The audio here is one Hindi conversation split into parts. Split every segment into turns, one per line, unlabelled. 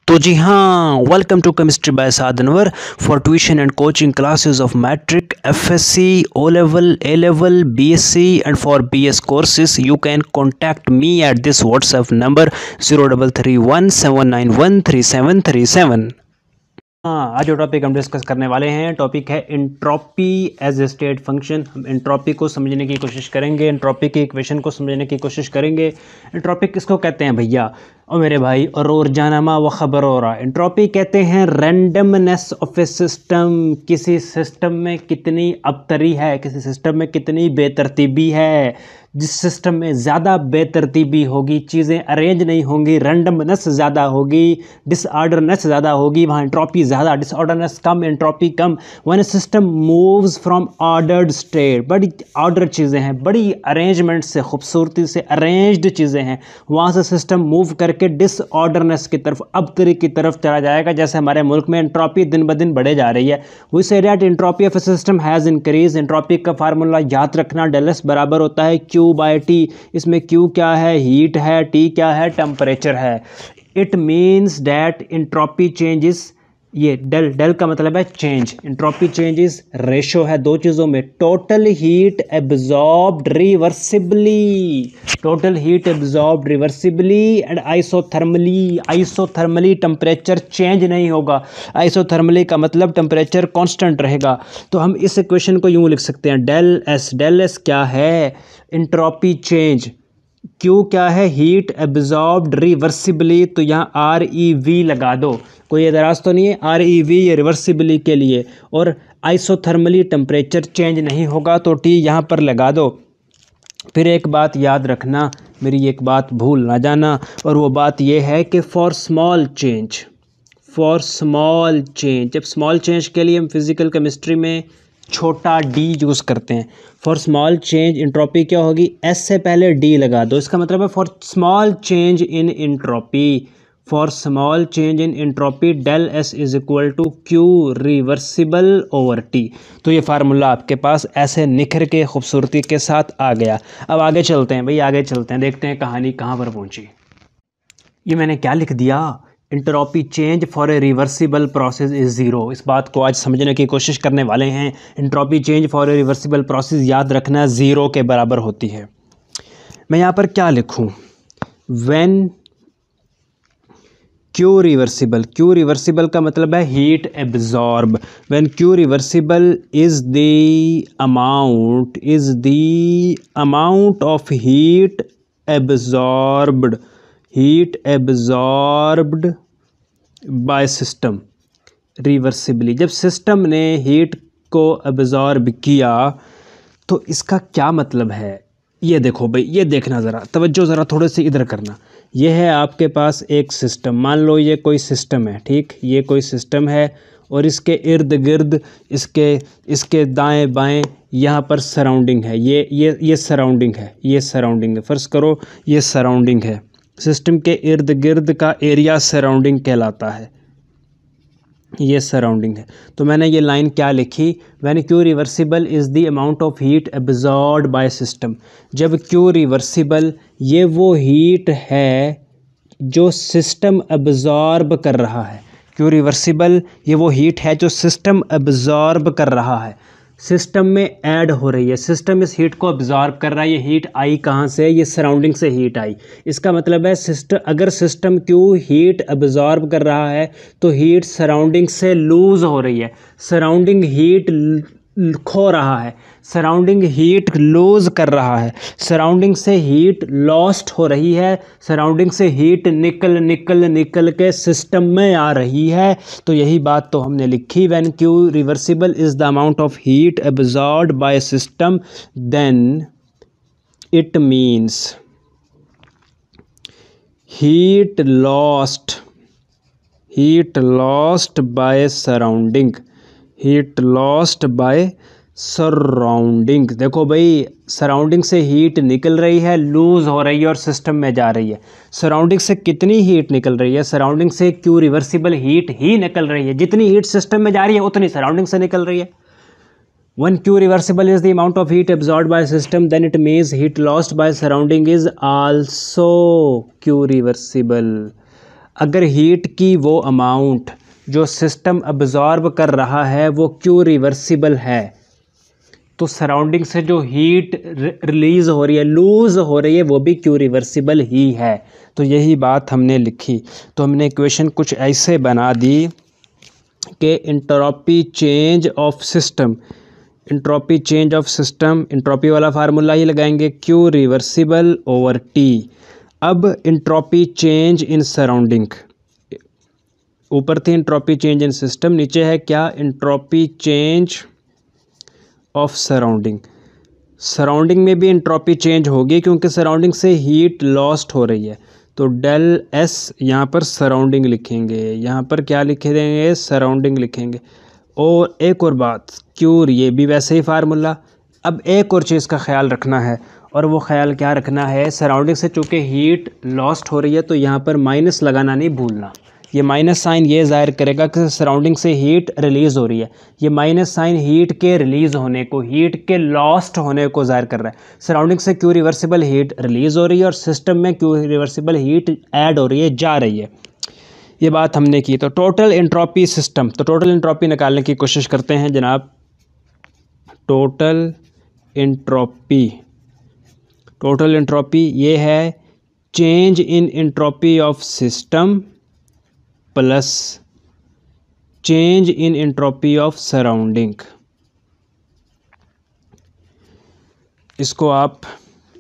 तो जी हाँ, वेलकम टू केमिस्ट्री बाय साधनवर for tuition and coaching classes of matric, FSc, O level, A level, BSc and for BS courses you can contact me at this WhatsApp number 033179133737। हाँ, आज जो टॉपिक हम डिस्कस करने वाले हैं टॉपिक है entropy as a state function. हम एंट्रोपी को समझने की कोशिश करेंगे, एंट्रोपी की इक्वेशन को समझने की कोशिश करेंगे। एंट्रोपी किसको कहते हैं भैया और मेरे भाई, और जानमा व खबर हो रहा। एंट्रोपी कहते हैं रैंडमनेस ऑफ ए सिस्टम। किसी सिस्टम में कितनी अबतरी है, किसी सिस्टम में कितनी बेतरतीबी है। जिस सिस्टम में ज़्यादा बेतरतीबी होगी, चीज़ें अरेंज नहीं होंगी, रैंडमनेस ज़्यादा होगी, डिसऑर्डरनेस ज़्यादा होगी, वहाँ एंट्रोपी ज़्यादा, disorderness come, entropy come. When A system moves from ordered state, बड़ी ऑर्डर चीज़ें हैं, बड़ी अरेंजमेंट से, खूबसूरती से अरेंज्ड चीज़ें हैं, वहाँ से सिस्टम मूव करके डिसऑर्डरनेस की तरफ, अबतरी की तरफ चला जाएगा। जैसे हमारे मुल्क में एंट्रोपी दिन ब दिन बढ़े जा रही है। We say that entropy of a system has increase. Entropy का फार्मूला याद रखना, डेल एस बराबर होता है Q बाय टी। इसमें Q क्या है, हीट है, T क्या है, टेम्परेचर है। It means that entropy changes, ये डेल डेल का मतलब है चेंज। एंट्रोपी चेंजेस रेशो है दो चीज़ों में, total heat absorbed reversibly, total heat absorbed reversibly and isothermally. Isothermally temperature change नहीं होगा, आइसोथर्मली का मतलब टेम्परेचर कांस्टेंट रहेगा। तो हम इस इक्वेशन को यूँ लिख सकते हैं, डेल एस क्या है, एंट्रोपी चेंज। क्यू क्या है, हीट एब्जॉर्ब्ड रिवर्सिबली, तो यहाँ ReV लगा दो, कोई एतराज़ तो नहीं है। ReV ये रिवर्सिबली के लिए, और आइसोथर्मली टेम्परेचर चेंज नहीं होगा, तो T यहाँ पर लगा दो। फिर एक बात याद रखना, मेरी एक बात भूल ना जाना, और वो बात ये है कि for small change, for small change, जब स्मॉल चेंज के लिए हम फिज़िकल केमिस्ट्री में छोटा d यूज़ करते हैं। फॉर स्मॉल चेंज एंट्रोपी क्या होगी, S से पहले D लगा दो, इसका मतलब है for small change in entropy, for small change in entropy del S is equal to Q reversible over T। तो ये फार्मूला आपके पास ऐसे निखर के खूबसूरती के साथ आ गया। अब आगे चलते हैं भाई, आगे चलते हैं, देखते हैं कहानी कहाँ पर पहुँची। ये मैंने क्या लिख दिया, entropy change for a reversible process is zero. इस बात को आज समझने की कोशिश करने वाले हैं। Entropy change for a reversible process याद रखना ज़ीरो के बराबर होती है। मैं यहाँ पर क्या लिखूँ, when Q reversible, Q reversible का मतलब है heat absorb. When Q reversible is the amount of heat absorbed, heat absorbed by system reversibly. जब सिस्टम ने हीट को एब्जॉर्ब किया तो इसका क्या मतलब है, ये देखो भाई, ये देखना ज़रा, तवज्जो ज़रा थोड़े से इधर करना। ये है आपके पास एक सिस्टम, मान लो ये कोई सिस्टम है, ठीक, ये कोई सिस्टम है, और इसके इर्द गिर्द, इसके दाएं बाएं यहाँ पर सराउंडिंग है, ये सराउंडिंग है, ये सराउंडिंग है। फ़र्ज़ करो ये सराउंडिंग है, सिस्टम के इर्द गिर्द का एरिया सराउंडिंग कहलाता है, ये सराउंडिंग है। तो मैंने ये लाइन क्या लिखी, when Q reversible is the amount of heat absorbed by system. जब Q रिवर्सिबल, ये वो हीट है जो सिस्टम एब्जॉर्ब कर रहा है। Q रिवर्सिबल ये वो हीट है जो सिस्टम एब्जॉर्ब कर रहा है, सिस्टम में ऐड हो रही है, सिस्टम इस हीट को एब्जॉर्ब कर रहा है। ये हीट आई कहाँ से, ये सराउंडिंग से हीट आई। इसका मतलब है अगर सिस्टम Q हीट एब्जॉर्ब कर रहा है तो हीट सराउंडिंग से लूज़ हो रही है, सराउंडिंग हीट खो रहा है, सराउंडिंग हीट लूज़ कर रहा है, सराउंडिंग से हीट लॉस्ट हो रही है, सराउंडिंग से हीट निकल के सिस्टम में आ रही है। तो यही बात तो हमने लिखी, when Q reversible is the amount of heat absorbed by system then it means heat lost by surrounding, heat lost by surrounding. देखो भाई, सराउंडिंग से हीट निकल रही है, लूज़ हो रही है और सिस्टम में जा रही है। सराउंडिंग से कितनी हीट निकल रही है, सराउंडिंग से Q रिवर्सिबल हीट ही निकल रही है। जितनी हीट सिस्टम में जा रही है उतनी सराउंडिंग से निकल रही है। When Q reversible is the amount of heat absorbed by system, then it means heat lost by surrounding is also Q reversible. अगर हीट की वो अमाउंट जो सिस्टम अब्जॉर्ब कर रहा है वो क्यू रिवर्सिबल है, तो सराउंडिंग से जो हीट रिलीज़ हो रही है, लूज़ हो रही है, वो भी क्यू रिवर्सिबल ही है। तो यही बात हमने लिखी। तो हमने इक्वेशन कुछ ऐसे बना दी कि entropy change of system, entropy change of system, entropy वाला फार्मूला ही लगाएंगे, क्यू रिवर्सिबल ओवर टी। अब एंट्रोपी चेंज इन सराउंडिंग, ऊपर थी एंट्रोपी चेंज इन सिस्टम, नीचे है क्या, entropy change of surrounding. Surrounding में भी एंट्रोपी चेंज होगी क्योंकि सराउंडिंग से हीट लॉस्ट हो रही है। तो डेल एस यहाँ पर सराउंडिंग लिखेंगे, यहाँ पर क्या लिखे देंगे, सराउंडिंग लिखेंगे। और एक और बात, क्यूर, ये भी वैसे ही फार्मूला। अब एक और चीज़ का ख्याल रखना है, और वो ख्याल क्या रखना है, सराउंडिंग से चूँकि हीट लॉस्ट हो रही है तो यहाँ पर माइनस लगाना नहीं भूलना। ये माइनस साइन ये ज़ाहिर करेगा कि सराउंडिंग से हीट रिलीज़ हो रही है। ये माइनस साइन हीट के रिलीज़ होने को, हीट के लॉस्ट होने को ज़ाहिर कर रहा है। सराउंडिंग से क्यू रिवर्सिबल हीट रिलीज़ हो रही है और सिस्टम में क्यू रिवर्सिबल हीट ऐड हो रही है, जा रही है। ये बात हमने की। तो टोटल एंट्रोपी सिस्टम, तो टोटल एंट्रोपी निकालने की कोशिश करते हैं जनाब। टोटल एंट्रोपी, टोटल एंट्रोपी ये है change in entropy of system plus change in entropy of surrounding. इसको आप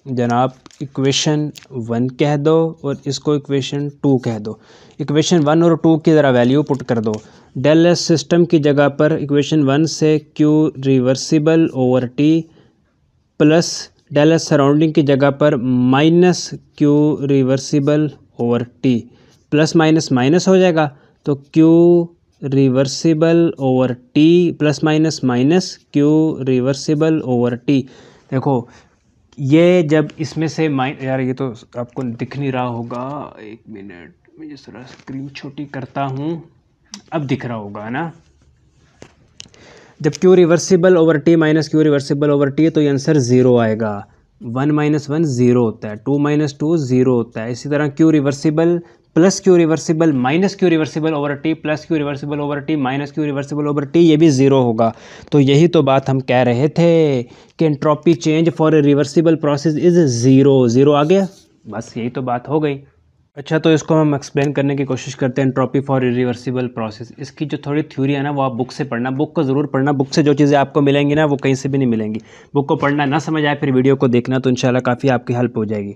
जनाब इक्वेशन 1 कह दो और इसको इक्वेशन 2 कह दो। इक्वेशन 1 और 2 की ज़रा वैल्यू पुट कर दो। डेल एस सिस्टम की जगह पर इक्वेशन 1 से Q reversible over T plus del S surrounding की जगह पर minus Q reversible over T, plus minus minus हो जाएगा तो Q reversible over T plus minus minus Q reversible over T. देखो ये जब इसमें से यार ये तो आपको दिख नहीं रहा होगा, एक मिनट मैं जिस तरह स्क्रीन छोटी करता हूँ, अब दिख रहा होगा ना। जब Q reversible over T minus Q reversible over T तो ये आंसर ज़ीरो आएगा। 1 - 1 ज़ीरो होता है, 2 - 2 ज़ीरो होता है। इसी तरह Q reversible plus Q reversible minus Q reversible over T plus Q reversible over T minus Q reversible over T, ये भी ज़ीरो होगा। तो यही तो बात हम कह रहे थे कि entropy change for a reversible process is zero. Zero आ गया, बस यही तो बात हो गई। अच्छा, तो इसको हम एक्सप्लेन करने की कोशिश करते हैं, एंट्रोपी फॉर इरिवर्सिबल प्रोसेस। इसकी जो थोड़ी थ्योरी है ना वो आप बुक से पढ़ना, बुक को ज़रूर पढ़ना। बुक से जो चीज़ें आपको मिलेंगी ना वो कहीं से भी नहीं मिलेंगी। बुक को पढ़ना, ना समझ आए फिर वीडियो को देखना, तो इंशाल्लाह काफ़ी आपकी हेल्प हो जाएगी।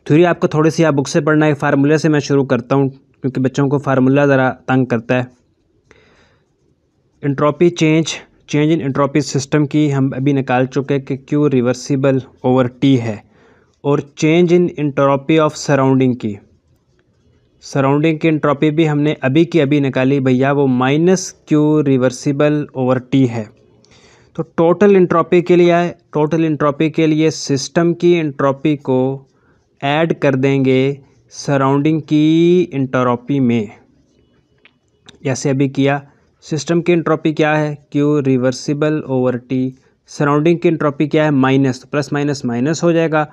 थ्योरी आपको थोड़ी सी आप बुक से पढ़ना है। फार्मूले से मैं शुरू करता हूँ क्योंकि बच्चों को फार्मूला ज़रा तंग करता है। Entropy change in entropy system की हम अभी निकाल चुके हैं कि क्यू रिवर्सिबल ओवर टी है, और change in entropy of surrounding की, सराउंडिंग की एंट्रोपी भी हमने अभी की अभी निकाली भैया, वो minus Q reversible over T है। तो टोटल एंट्रोपी के लिए आए, टोटल एंट्रोपी के लिए सिस्टम की एंट्रोपी को ऐड कर देंगे सराउंडिंग की एंट्रोपी में, जैसे अभी किया। सिस्टम की एंट्रोपी क्या है, Q reversible over T, surrounding की एंट्रोपी क्या है, माइनस, प्लस माइनस माइनस हो जाएगा,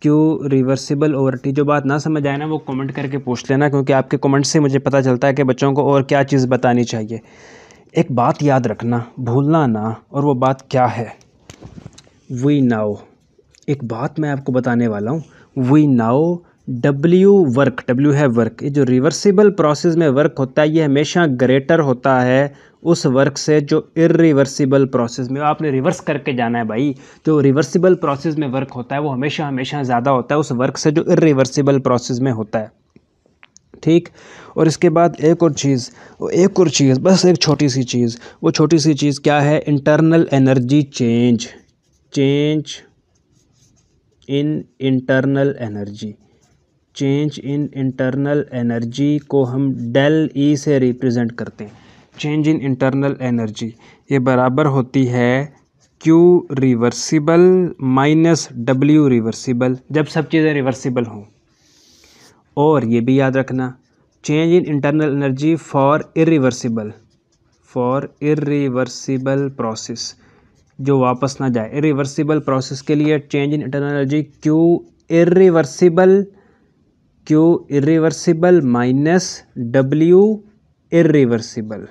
क्यू रिवर्सिबल ओवर टी। जो बात ना समझ आए ना वो कमेंट करके पूछ लेना, क्योंकि आपके कमेंट से मुझे पता चलता है कि बच्चों को और क्या चीज़ बतानी चाहिए। एक बात याद रखना, भूलना ना, और वो बात क्या है, वी नाउ, एक बात मैं आपको बताने वाला हूँ। We now W work, W है वर्क, ये जो रिवर्सिबल प्रोसेस में वर्क होता है ये हमेशा ग्रेटर होता है उस वर्क से जो इरिवर्सिबल प्रोसेस में, आपने रिवर्स करके जाना है भाई। जो रिवर्सिबल प्रोसेस में वर्क होता है वो हमेशा हमेशा ज़्यादा होता है उस वर्क से जो इरिवर्सिबल प्रोसेस में होता है, ठीक। और इसके बाद एक और चीज़, बस एक छोटी सी चीज़, वो छोटी सी चीज़ क्या है, internal energy change, change in internal energy, change in internal energy को हम डेल ई से रिप्रेजेंट करते हैं। चेंज इन इंटरनल एनर्जी ये बराबर होती है Q reversible minus W reversible, जब सब चीज़ें रिवर्सिबल हों। और ये भी याद रखना, change in internal energy for irreversible process, जो वापस ना जाए। इरिवर्सिबल प्रोसेस के लिए change in internal energy Q irreversible Q irreversible minus W irreversible,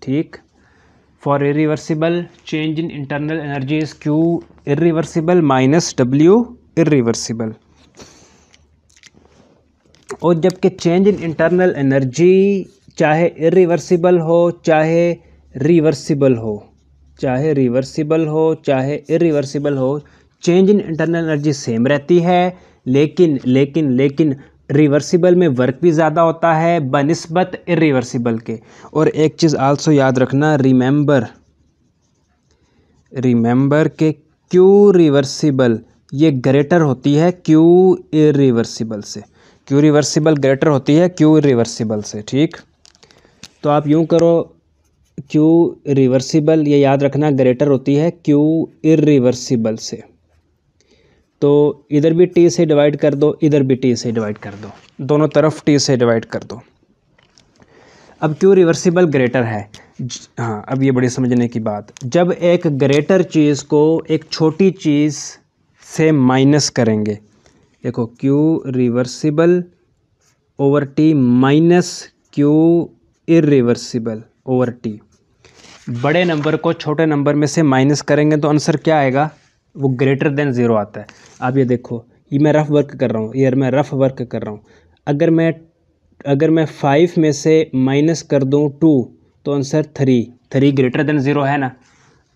ठीक। For irreversible change in internal energy is Q irreversible minus W irreversible। और जबकि चेंज इन इंटरनल एनर्जी चाहे इरिवर्सिबल हो चाहे रिवर्सिबल हो, चाहे रिवर्सिबल हो चाहे इरिवर्सिबल हो, change in internal energy same रहती है, लेकिन रिवर्सिबल में वर्क भी ज़्यादा होता है बनिस्बत इरिवर्सिबल के। और एक चीज़ आल्सो याद रखना, रिमेंबर के क्यू रिवर्सिबल ये ग्रेटर होती है क्यू इरिवर्सिबल से, क्यू रिवर्सिबल ग्रेटर होती है क्यू इरिवर्सिबल से, ठीक। तो आप यूँ करो, क्यू रिवर्सिबल ये याद रखना ग्रेटर होती है क्यू इरिवर्सिबल से। तो इधर भी टी से डिवाइड कर दो, इधर भी टी से डिवाइड कर दो, दोनों तरफ टी से डिवाइड कर दो। अब क्यू रिवर्सिबल ग्रेटर है, हाँ अब ये बड़ी समझने की बात, जब एक ग्रेटर चीज़ को एक छोटी चीज़ से माइनस करेंगे, देखो Q reversible over T minus Q irreversible over T, बड़े नंबर को छोटे नंबर में से माइनस करेंगे तो आंसर क्या आएगा, वो ग्रेटर देन ज़ीरो आता है। आप ये देखो, ये मैं रफ वर्क कर रहा हूँ, ये मैं रफ वर्क कर रहा हूँ, अगर मैं 5 में से माइनस कर दूँ 2 तो आंसर 3 ग्रेटर देन ज़ीरो है ना।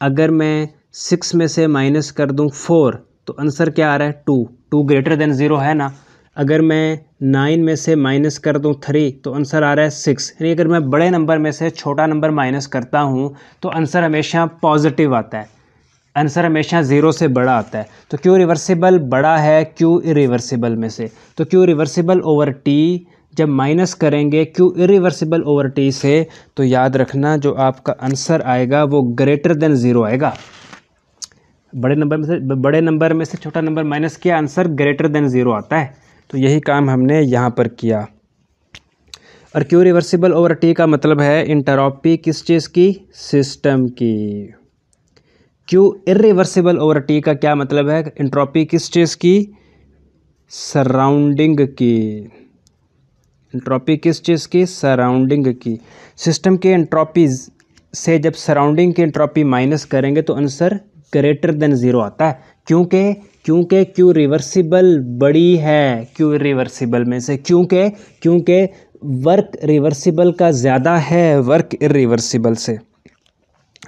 अगर मैं 6 में से माइनस कर दूँ 4 तो आंसर क्या आ रहा है, 2 ग्रेटर देन ज़ीरो है ना। अगर मैं 9 में से माइनस कर दूँ 3 तो आंसर आ रहा है 6। यानी अगर मैं बड़े नंबर में से छोटा नंबर माइनस करता हूँ तो आंसर हमेशा पॉजिटिव आता है, आंसर हमेशा ज़ीरो से बड़ा आता है। तो क्यू रिवर्सिबल बड़ा है क्यू इरिवर्सिबल में से, तो क्यू रिवर्सिबल ओवर टी जब माइनस करेंगे क्यू इरिवर्सिबल ओवर टी से, तो याद रखना जो आपका आंसर आएगा वो ग्रेटर देन ज़ीरो आएगा। बड़े नंबर में से छोटा नंबर माइनस किया, आंसर ग्रेटर देन ज़ीरो आता है। तो यही काम हमने यहाँ पर किया। और क्यू रिवर्सिबल ओवर टी का मतलब है इंटरॉपी किस चीज़ की, सिस्टम की। क्यू इरिवर्सिबल ओवर टी का क्या मतलब है, एंट्रोपी किस चीज़ की, सराउंडिंग की। एंट्रोपी किस चीज़ की, सराउंडिंग की। सिस्टम के एंट्रोपी से जब सराउंडिंग की एंट्रोपी माइनस करेंगे तो आंसर ग्रेटर देन ज़ीरो आता है, क्योंकि क्यू रिवर्सिबल बड़ी है क्यू इरिवर्सिबल में से, क्योंकि वर्क रिवर्सिबल का ज़्यादा है वर्क इरिवर्सिबल से।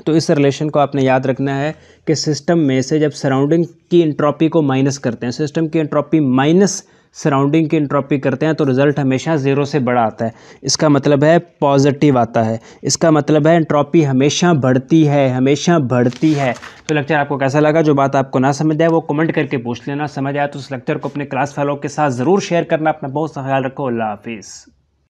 तो इस रिलेशन को आपने याद रखना है कि सिस्टम में से जब सराउंडिंग की एंट्रोपी को माइनस करते हैं, सिस्टम की एंट्रोपी माइनस सराउंडिंग की एंट्रोपी करते हैं, तो रिजल्ट हमेशा ज़ीरो से बड़ा आता है। इसका मतलब है पॉजिटिव आता है, इसका मतलब है एंट्रोपी हमेशा बढ़ती है। तो लेक्चर आपको कैसा लगा, जो बात आपको ना समझ आए वो कमेंट करके पूछ लेना, समझ आया तो उस लेक्चर को अपने क्लास फेलो के साथ ज़रूर शेयर करना। अपना बहुत सा ख्याल रखो, अल्लाह हाफिज़।